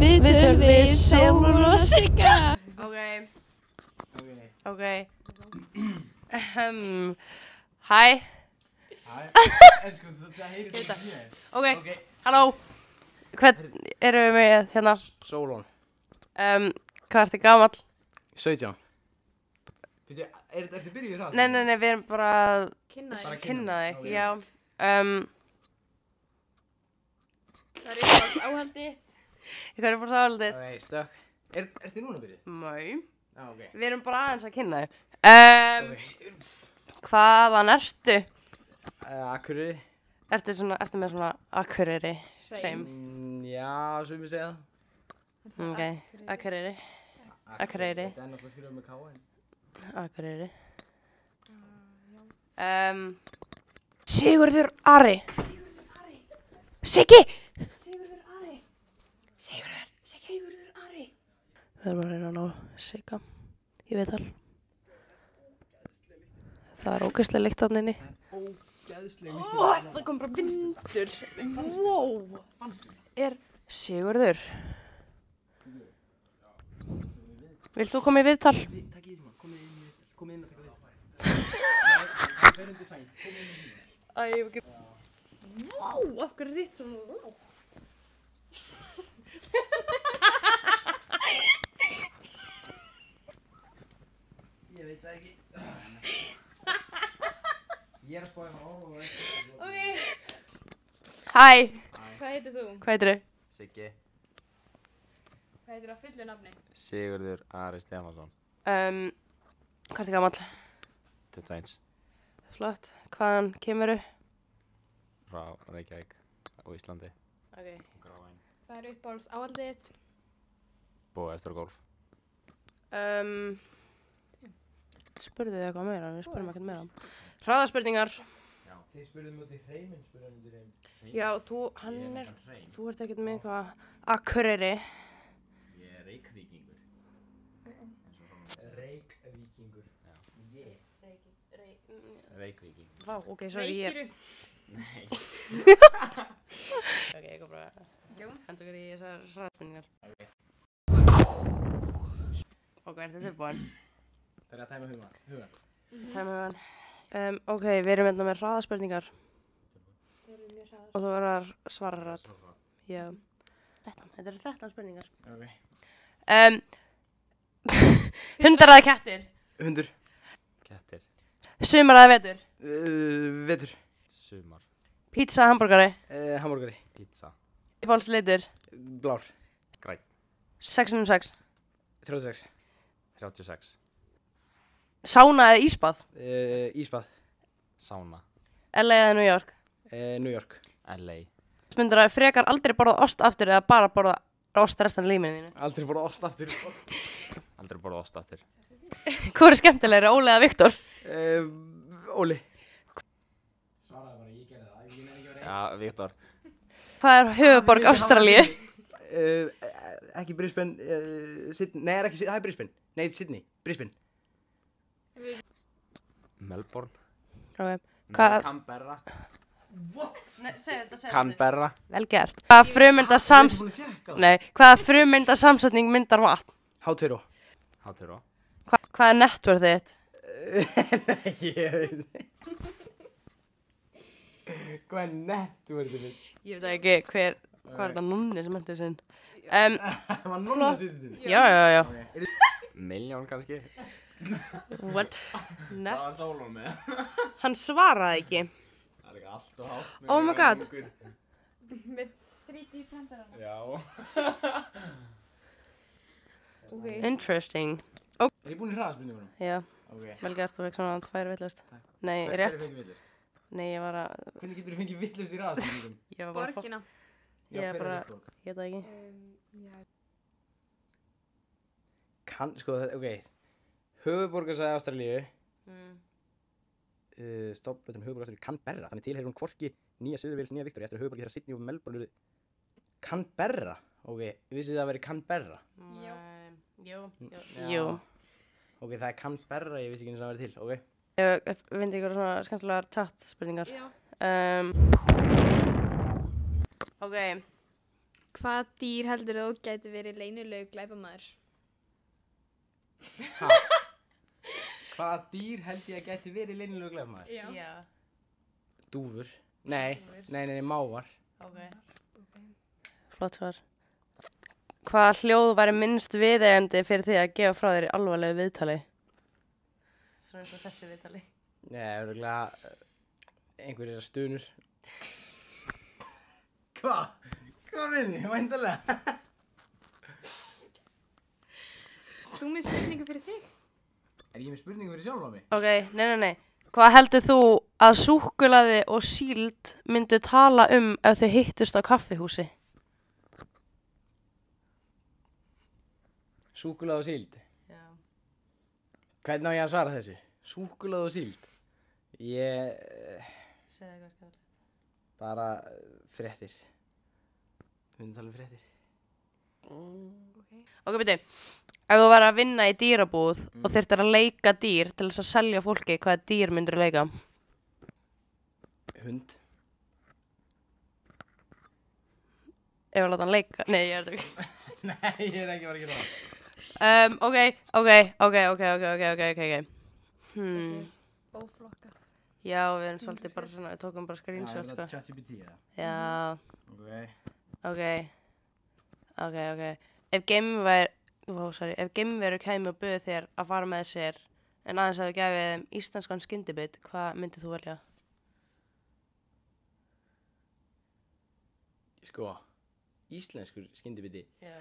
Viðtöl við Sólrún og Sigga. Ok. Hæ. Sko, það heyrist ekki hér. Ok, halló. Hvern erum við með hérna? Sólrún. Hvað ertu gamall? 17. Ertu byrjuð í það? Nei, við erum bara að kynna þig, já. Það er uppáhalds áhaldið. Hvað er uppáhalds áhaldið? Ok, stökk. Ertu núna byrjuð? Nei. Já, ok. Við erum bara aðeins að kynna þig. Hvaðan ertu? Akureyri. Ertu með svona Akureyri hreim? Já, svo við segja það. Ok, Akureyri. Akureyri. Þetta er náttúrulega skrifað með K-en. Akureyri. Sigurður Ari. Siggi! Sigurður Ari. Við erum að reyna að ná Sigga í viðtal. Það er ógeðslega lykt þarna inni. Ógeðslega lykt. Það kom bara vindur. Wow! Er Sigurður? Vilt þú koma í viðtal? Takk í því maður, komið inn að taka viðtal. Það fer undir sæng, komið inn í því. Æ, ég hef ekki... Vá, af hverju er þitt svona lágt? Ég veit það ekki. Ég er að spáði maður og eitthvað. Ok. Hæ, Hvað heitir þú? hvað heitir þau? Siggi. Hvað heitir það fullu nafni? Sigurður Ari Stefánsson. Hvað ertu gamall? 21. Flott. Hvaðan kemurðu? Frá Reykjavík og Íslandi. Ok. Gráin. Hvað er uppáhalds áhaldið? Búið eftir golf. Spurðu þið eitthvað meira? Við spurðum ekkert meira. Hraðaspurningar. Þið spurðum út í hreiminn, spurðum út í hreiminn. Já, þú ert ekkert með eitthvað Akureyri. Ég er Reykvíkingur. Reykvíkingur. Yeah. Reykvíking. Vá, ok, sorry, ég... Reykirðu? Nei. Ok, ég kom bara Jú. henda okkur í þessar hraðaspurningar. Ok, ertu tilbúin? Það er að tæma hugan. Tæma hugan. Ok, við erum hérna með hraðaspurningar Þeir eru mjög hraðar. og þú verður að svara hratt. Já. 13, þetta eru 13 spurningar. Ok. Hundar eða kettir? Hundur. Kettir. Sumar eða vetur? Vetur. Sumar. Pizza, hamburgari? Hamburgari. Pizza. Uppáhaldslitur? Blár. Græn. 6x6? 36. 36. Sána eða ísbað? Ísbað. Sána. LA eða New York? New York. LA. Myndir að frekar aldrei borða ost aftur eða bara borða ost restan af lífinu þínu? Aldrei fór ost aftur. Aldrei borðað ost aftur. Hvor er skemmtilegri, Óli eða Viktor? Óli. Svaraði bara, ég gerði það. Ég nefnir ekki að vera Já, Viktor. Hvað er höfuðborg Ástralíu? Ekki Brisbane, Sydney. Nei, það er Brisbane. Nei, Sydney. Brisbane. Melbourne. Ok. Hvað? Canberra. Nei, segð þetta. Canberra. Vel gert. Hvaða frumeindasamsetning myndar vatn? H2O. H2O. Hvað er networth þitt? Nei, ég veit. Hvað er networthið þitt? Ég veit ekki hvað er þetta núni sem hendur sinn. Það var núna sýttið. Já. Miljón kannski. What? Það var Sólrún með. Hann svaraði ekki. Það er ekki allt og hátt. Oh my god. Með 3D prentarana. Já. Ok. Interesting. Er ég búinn í hraðaspurningunum? Já, Ok. vel gert, þú fekk svona 2 vitlaust. Takk. Nei, Hvernig rétt. fengið vitlaust? Nei, ég var að... Hvernig getur þú fengið vitlaust í hraðaspurningum? Ég var bara... Borgina. Ég er bara... Borg? Ég veit það ekki. Já. Sko, ok. Höfuðborgarsvæði Ástralíu. Stofnblöðum höfuðborgarsvæði Canberra. Þannig tilheyrir hún hvorki Nýja Suður-Wales, Nýja Viktoría. Eftir að höfuðborgir þeirra Sydney og Melbourne. Canberra? Ok, vissið þið að veri Canberra? Jú. Ok, það er Canberra, ég vissi ekki eins og það veri til, ok? Ég vindi ykkur svona skemmtilegar chat spurningar. Já. Ok. Hvað dýr heldur þú gæti verið leynilegu glæpamaður? Hvaða dýr held ég að geti verið leynilegu glæpamaður? Já. Dúfur. Nei, mávar. Ok. Flott svar. Hvaða hljóð væri minnst viðeigandi fyrir því að gefa frá þér í alvarlegu viðtali? Svona eins og þessi viðtali. Nei, örugglega einhverjir stunur. Hvað minni? Væntanlega. Þú með spurningu fyrir þig? Er ég með spurningu fyrir sjálfa mig? Ok, nei. Hvað heldur þú að súkkulaði og síld myndu tala ef þau hittust á kaffihúsi? Súkkulaði og síld. Já. Hvernig á ég að svara þessu? Súkkulaði og síld. Ég... Segðu eitthvað skemmtilegt. Bara fréttir. Við myndum tala um fréttir. Ok, byrju. Ef þú væri að vinna í dýrabúð og þyrftir að leika dýr til þess að selja fólki, hvaða dýr myndir leika? Hund. Ef að láta hann leika? Nei, ég er þetta ekki. Nei, ég er ekki bara að gera það. Ok. Óflokkað. Já, við erum svolítið bara svona, við tókum bara screenshot, sko. ChatGPT eða? Já, Ok. ok. Ef geimveru kæmi og buðu þér að fara með sér en aðeins að þú gefið þeim íslenskan skyndibit, hvað myndið þú velja? Sko, íslenskur skyndibiti. Já.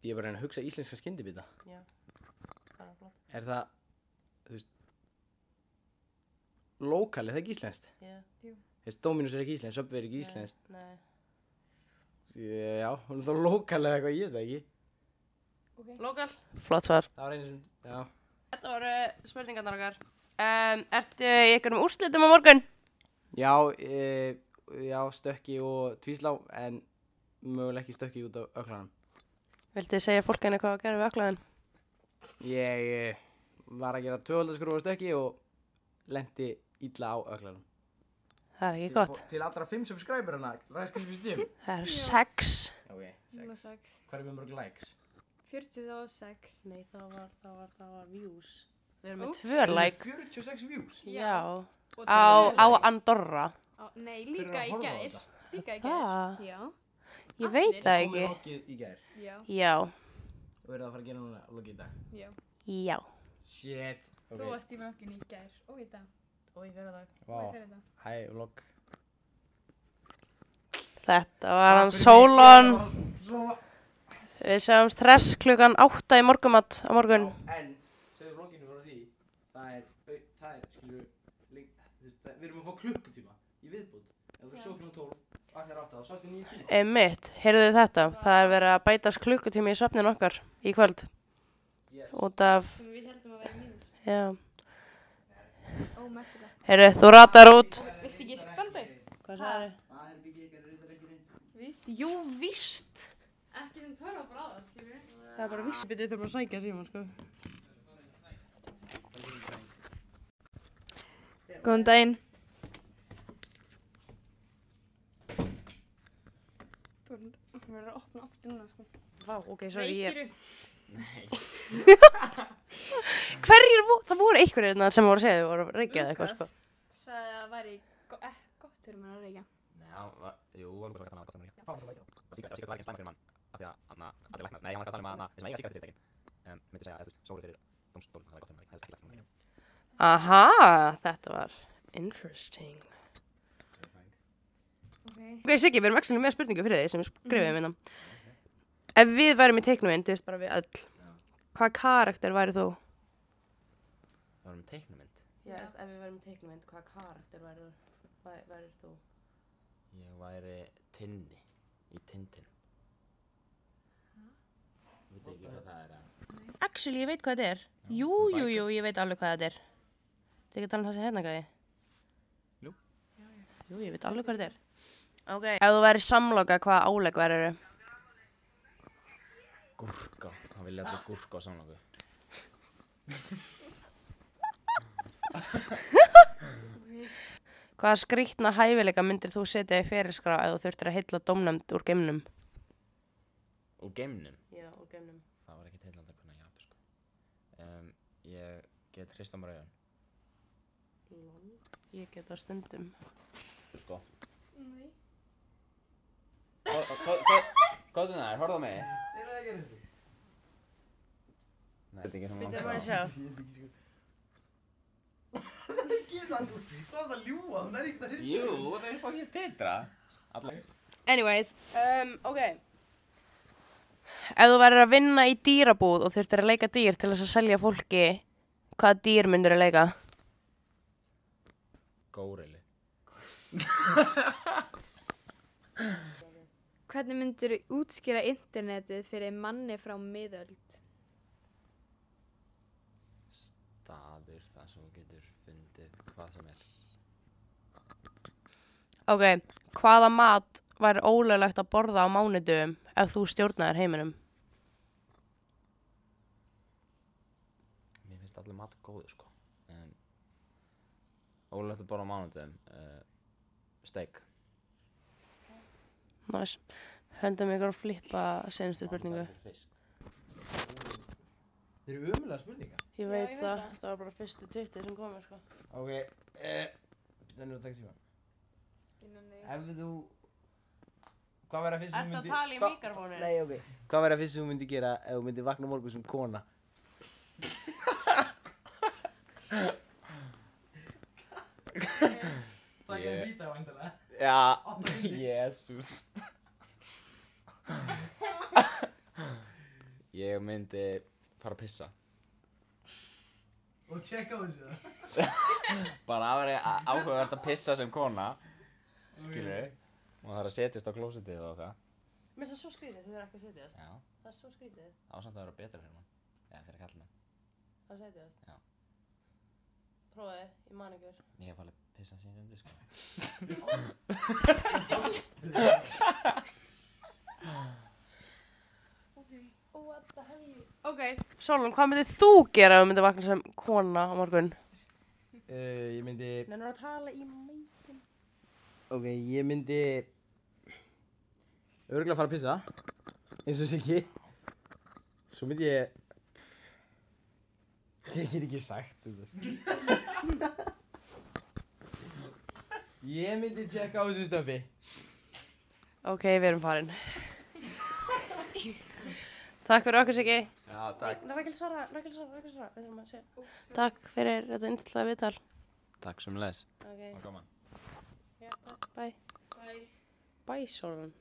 Ég er bara að reyna að hugsa íslenska skyndibita. Já, það er flott. Er það, þú veist, lokal, er það ekki íslenskt? Já. Þú veist, Dominus er ekki íslenskt, Subway er ekki íslenskt. Nei. Já, hún er þá lokal eða eitthvað, ég veit það ekki. Ok. Lokal? Flott svar. Það var einu sem, já. Þetta voru spurningarnar okkar. Ertu í einhverjum úrslitum á morgun? Já, já, stökki og tvíslá, en mögulega ekki stökki út af öklanum. Viltu segja fólkinu hvað að gera við öklaðin? Ég var að gera 2 skrúfur stökki og lenti illa á öklanum. Það er ekki gott. Til allra 5 subscriberana, ræðskilfis tím. Það er 6. Ok, 6. Hvað er með mörg likes? 46. Nei, það var views. Við erum með Úps. 2 like. 46 views? Já. Og Á Andorra. Nei, Hver er líka að í horfa á gær. þetta? Líka í Það? gær. Já. Ég veit það Komið ekki. loggið í gær. Já. Já. Og eru það að fara að gera núna loggið í dag? Já. Já. Shit. Þú varst í vlogginu í gær og í dag. Og í fyrra dag. Og í fyrir dag. Hæ, vlogg. Þetta var hann Sólon. Við sjáumst hress klukkan 8 í morgumat á morgun. En, segðu vlogginu frá því, það er, skilju, við erum að fá klukkutíma í viðbútt. Ef þú svo klukkan 12, vaknar 8, þá sástu 9 tíma. Einmitt, heyrðu þetta? Það er verið að bætast klukkutími í svefnin okkar í kvöld. Yes. Út af, Sem við heldum að vera mínus. já. Ómerkilega. Heyrðu, þú ratar út. Viltu ekki standa upp? Hvað sagði? Það er byggja ykkar reyndar ekki reynd. Víst. Jú, víst. Ekki sem törfa bara á það, skilur við. Það er bara víst. Við þurfum að sækja síman, sko. Góðan daginn. Þú verður að opna aftur núna, sko. Vá, ok, sorry, Reykirðu? það voru einhverjir hérna sem voru að segja þau voru að reykja eða eitthvað, sko. Sagði að það væri gott fyrir mér að reykja. Nei, jú, hann var að tala um að gott saman. Síkert var ekki slæma fyrir mann, af því að allir læknar, nei, hann var að tala um að þessum eiga síkertufyrirtækin, myndi segja að sóru fyrir dómstólum, það er gott saman, það er ekki læknar fyrir mann. Aha, þetta var interesting. Ok, Siggi, við erum actually með spurningu fyrir þig sem við skrifum hérna. Ef við værum í teiknumynd, þú veist bara við öll, hvaða karakter væri þú? Það var teiknumynd. Já, ef við værum í teiknumynd, hvaða karakter væri þú? Ég væri Tinni í Tintin. Ég veit ekki hvað það er að... Actually, ég veit hvað þetta er. Jú, ég veit alveg hvað þetta er. Þið ekki tala um það sem hérna gæði? Jú. Jú, ég veit alveg hvað þetta er. Ok, ef þú væri samloka, hvaða álegg væri þú? Gúrka. Hann vilja allir gúrka á samlóku. Hvaða skrýtna hæfileika myndir þú setja í ferilskrá ef þú þurftir að heilla dómnefnd úr geimnum? Úr geimnum? Já, úr geimnum. Það var ekkert heillandi að kunna japansku. Ég get hrista mér augun. Ég get það stundum. Sko. Nei. Góðum þær, horfðu á mig. Er það ekki þetta? Nei, þetta er ekki svona Býttu maður sjá. Geta þú, það var það ljúa, hún er ekkert að hrista. Jú, það er fokkið titra. Allaveg. Anyways, ok. Ef þú værir að vinna í dýrabúð og þurftir að leika dýr til þess að selja fólki, hvaða dýr myndir að leika? Górili. Hvernig myndir þú útskýra internetið fyrir manni frá miðöld? Staður þar sem þú getur fundið hvað sem er. Ok, hvaða mat væri ólöglegt að borða á mánudögum ef þú stjórnaðir heiminum? Mér finnst allir matur góður, sko. Ólöglegt að borða á mánudögum. Steik. Næs. Höndum ykkur að flippa senustu spurningu. Þeir eru ömulega spurningar. Ég veit það, það var bara fyrstu 20 sem komið, sko. Ok, þannig að taka tíma. Ef þú... Hvað væri að fyrst þú myndi... Ertu að tala í mikrofónið? Nei, ok. Hvað væri að fyrst þú myndi gera ef þú myndi vakna á morgun sem kona? Takk að víta væntanlega. Já, Jésús. Ég myndi fara að pissa. Og tjekka á þessu. Bara að vera áhugavert að pissa sem kona. Skilurðu? Og það er að setjast á klósettið og það. Mér finnst það svo skrítið, þið þurfa ekki að setjast. Já, Það er svo skrítið. það á samt að vera betra fyrir mann. Já, fyrir kallmenn. Það setjast. Já. Prófið, ég man ykkur. Ég hef alveg pissað sín undir, sko. What the hell? Ok, Sólon, hvað myndir þú gera ef þú myndir vakna sem kona á morgun? Ég myndi... Nennir að tala í mætin. Ok, ég myndi... Örugglega fara að pissa. Eins og Siggi. Svo myndi ég... Ég get ekki sagt þetta. Ég myndi tjekka á þessu stöfi. Ok, við erum farin. Takk fyrir okkur, Siggi. Já, takk. Rakel Sara. Við þurfum að segja. Takk fyrir þetta yndislega viðtal. Takk sem les. Ok, Og gaman. já, takk. Bye. Bye, Sólon.